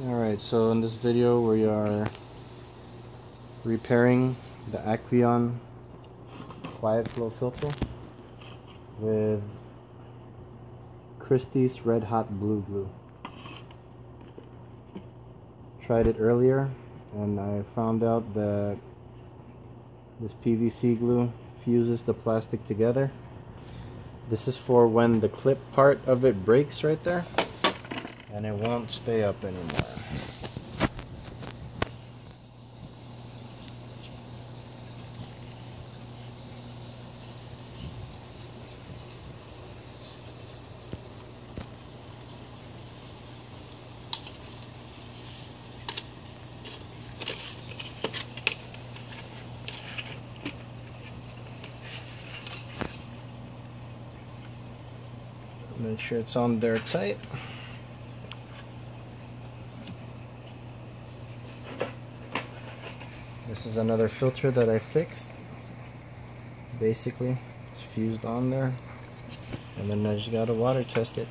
Alright, so in this video we are repairing the Aqueon quiet flow filter with Christie's Red Hot Blue Glue. Tried it earlier and I found out that this PVC glue fuses the plastic together. This is for when the clip part of it breaks right there and it won't stay up anymore. Make sure it's on there tight. This is another filter that I fixed. Basically, it's fused on there, and then I just gotta water test it.